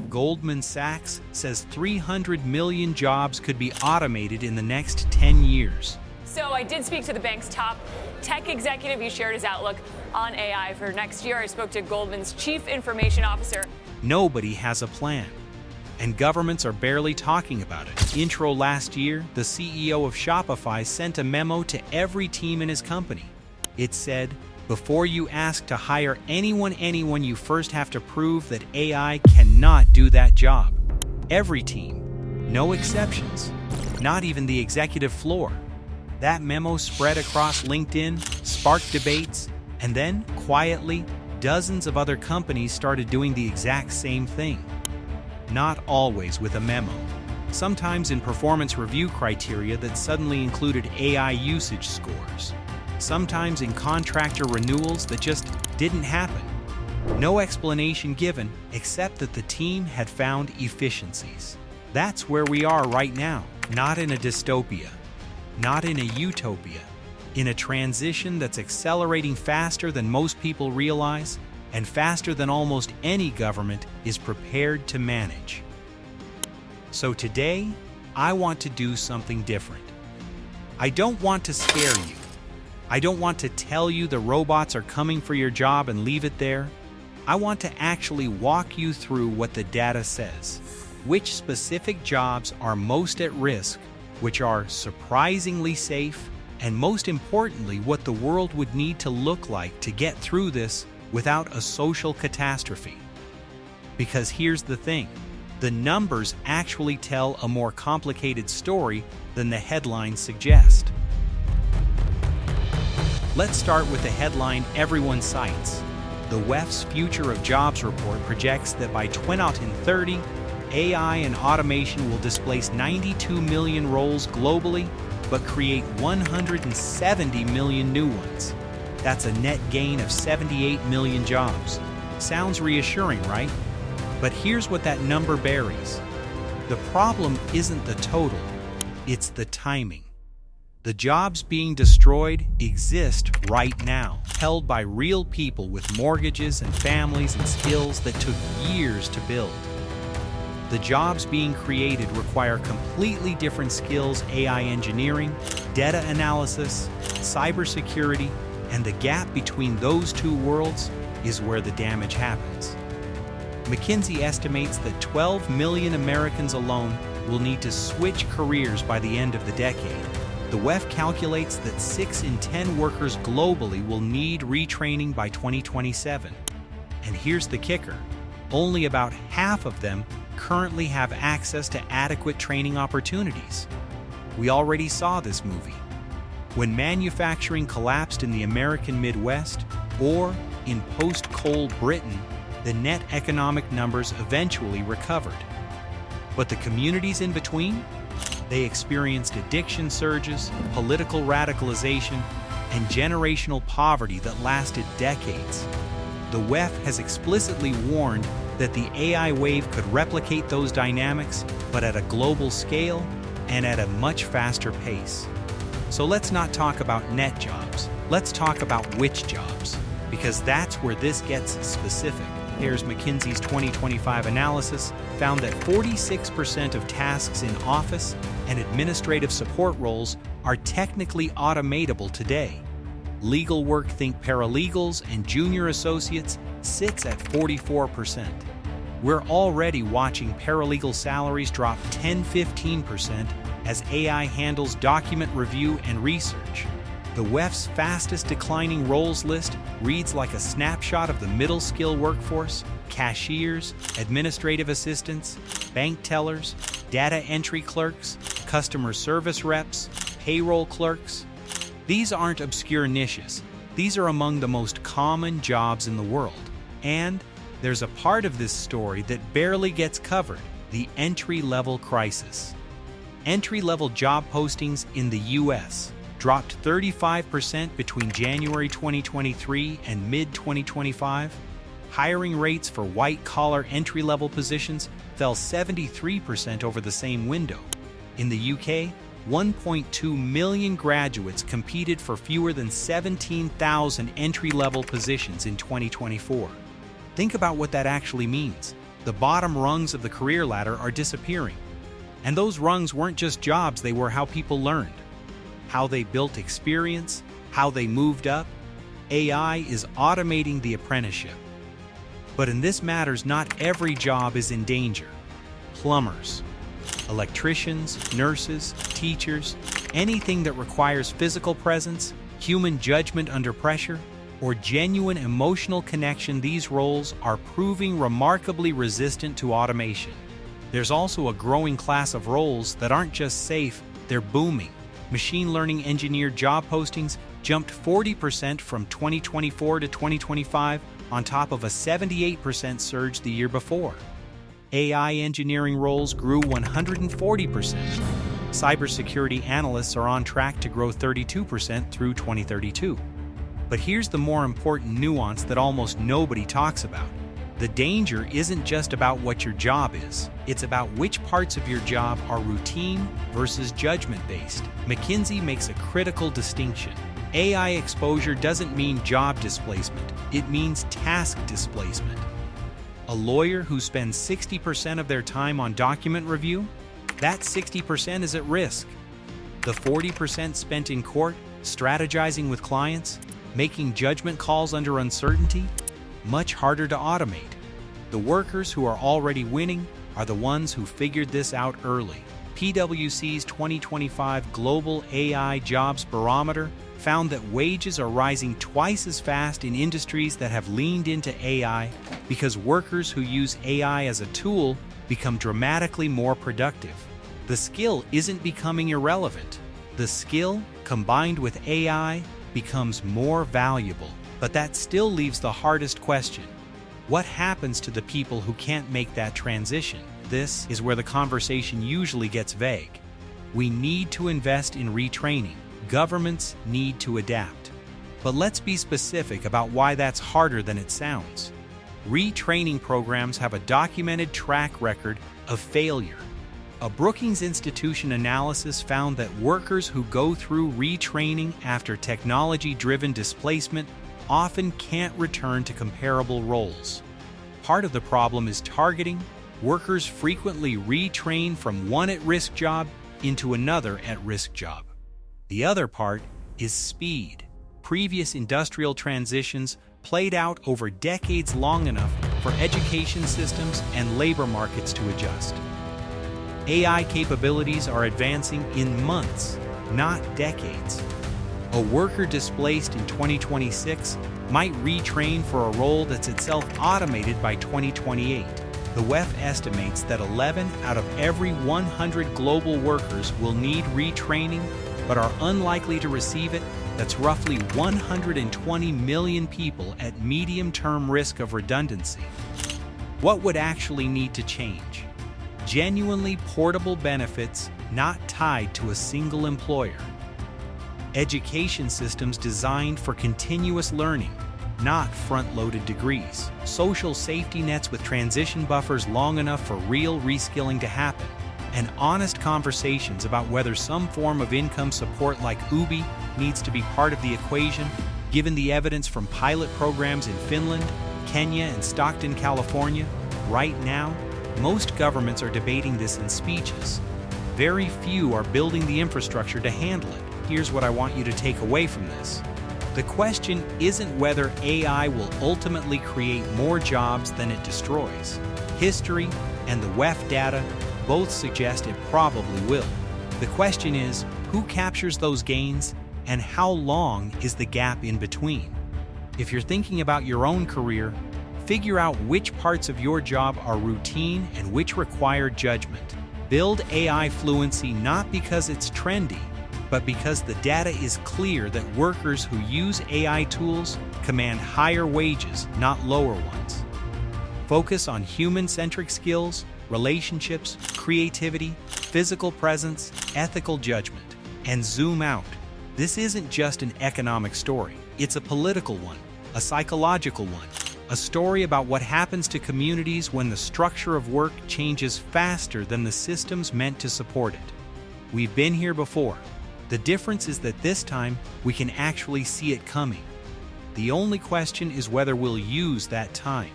Goldman Sachs says 300 million jobs could be automated in the next 10 years. So I did speak to the bank's top tech executive. He shared his outlook on AI for next year. I spoke to Goldman's chief information officer. Nobody has a plan, and governments are barely talking about it. Intro last year, the CEO of Shopify sent a memo to every team in his company. It said, before you ask to hire anyone, you first have to prove that AI cannot do that job. Every team, no exceptions, not even the executive floor. That memo spread across LinkedIn, sparked debates, and then, quietly, dozens of other companies started doing the exact same thing. Not always with a memo. Sometimes in performance review criteria that suddenly included AI usage scores. Sometimes in contractor renewals that just didn't happen. No explanation given except that the team had found efficiencies. That's where we are right now, not in a dystopia, not in a utopia, in a transition that's accelerating faster than most people realize and faster than almost any government is prepared to manage. So today, I want to do something different. I don't want to scare you. I don't want to tell you the robots are coming for your job and leave it there. I want to actually walk you through what the data says, which specific jobs are most at risk, which are surprisingly safe, and most importantly, what the world would need to look like to get through this without a social catastrophe. Because here's the thing, the numbers actually tell a more complicated story than the headlines suggest. Let's start with the headline everyone cites. The WEF's Future of Jobs report projects that by 2030, AI and automation will displace 92 million roles globally, but create 170 million new ones. That's a net gain of 78 million jobs. Sounds reassuring, right? But here's what that number buries. The problem isn't the total, it's the timing. The jobs being destroyed exist right now, held by real people with mortgages and families and skills that took years to build. The jobs being created require completely different skills: AI engineering, data analysis, cybersecurity, and the gap between those two worlds is where the damage happens. McKinsey estimates that 12 million Americans alone will need to switch careers by the end of the decade. The WEF calculates that 6 in 10 workers globally will need retraining by 2027. And here's the kicker, only about half of them currently have access to adequate training opportunities. We already saw this movie. When manufacturing collapsed in the American Midwest, or in post-coal Britain, the net economic numbers eventually recovered. But the communities in between? They experienced addiction surges, political radicalization, and generational poverty that lasted decades. The WEF has explicitly warned that the AI wave could replicate those dynamics, but at a global scale and at a much faster pace. So let's not talk about net jobs. Let's talk about which jobs, because that's where this gets specific. Here's McKinsey's 2025 analysis found that 46% of tasks in office and administrative support roles are technically automatable today. Legal work, think paralegals and junior associates, sits at 44%. We're already watching paralegal salaries drop 10–15% as AI handles document review and research. The WEF's fastest declining roles list reads like a snapshot of the middle skill workforce: cashiers, administrative assistants, bank tellers, data entry clerks, customer service reps, payroll clerks. These aren't obscure niches. These are among the most common jobs in the world. And there's a part of this story that barely gets covered: the entry-level crisis. Entry-level job postings in the U.S. dropped 35% between January 2023 and mid-2025. Hiring rates for white-collar entry-level positions fell 73% over the same window. In the UK, 1.2 million graduates competed for fewer than 17,000 entry-level positions in 2024. Think about what that actually means. The the bottom rungs of the career ladder are disappearing. And those rungs weren't just jobs, they were how people learned, how they built experience, how they moved up. AI is automating the apprenticeship. But in this matters, not every job is in danger. Plumbers, electricians, nurses, teachers, anything that requires physical presence, human judgment under pressure, or genuine emotional connection, these roles are proving remarkably resistant to automation. There's also a growing class of roles that aren't just safe, they're booming. Machine learning engineer job postings jumped 40% from 2024 to 2025, on top of a 78% surge the year before. AI engineering roles grew 140%. Cybersecurity analysts are on track to grow 32% through 2032. But here's the more important nuance that almost nobody talks about. The danger isn't just about what your job is, it's about which parts of your job are routine versus judgment-based. McKinsey makes a critical distinction. AI exposure doesn't mean job displacement, it means task displacement. A lawyer who spends 60% of their time on document review? That 60% is at risk. The 40% spent in court, strategizing with clients, making judgment calls under uncertainty? Much harder to automate. The workers who are already winning are the ones who figured this out early. PwC's 2025 Global AI Jobs Barometer found that wages are rising twice as fast in industries that have leaned into AI because workers who use AI as a tool become dramatically more productive. The skill isn't becoming irrelevant. The skill, combined with AI, becomes more valuable. But that still leaves the hardest question. What happens to the people who can't make that transition? This is where the conversation usually gets vague. We need to invest in retraining. Governments need to adapt. But let's be specific about why that's harder than it sounds. Retraining programs have a documented track record of failure. A Brookings Institution analysis found that workers who go through retraining after technology-driven displacement often can't return to comparable roles. Part of the problem is targeting. Workers frequently retrain from one at-risk job into another at-risk job. The other part is speed. Previous industrial transitions played out over decades long enough for education systems and labor markets to adjust. AI capabilities are advancing in months, not decades. A worker displaced in 2026 might retrain for a role that's itself automated by 2028. The WEF estimates that 11 out of every 100 global workers will need retraining but are unlikely to receive it. That's roughly 120 million people at medium-term risk of redundancy. What would actually need to change? Genuinely portable benefits not tied to a single employer. Education systems designed for continuous learning, not front-loaded degrees. Social safety nets with transition buffers long enough for real reskilling to happen. And honest conversations about whether some form of income support like Ubi needs to be part of the equation, given the evidence from pilot programs in Finland, Kenya, and Stockton, California. Right now, most governments are debating this in speeches. Very few are building the infrastructure to handle it. Here's what I want you to take away from this. The question isn't whether AI will ultimately create more jobs than it destroys. History and the WEF data both suggest it probably will. The question is, who captures those gains and how long is the gap in between? If you're thinking about your own career, figure out which parts of your job are routine and which require judgment. Build AI fluency not because it's trendy, but because the data is clear that workers who use AI tools command higher wages, not lower ones. Focus on human-centric skills, relationships, creativity, physical presence, ethical judgment, and zoom out. This isn't just an economic story. It's a political one, a psychological one, a story about what happens to communities when the structure of work changes faster than the systems meant to support it. We've been here before. The difference is that this time we can actually see it coming. The only question is whether we'll use that time.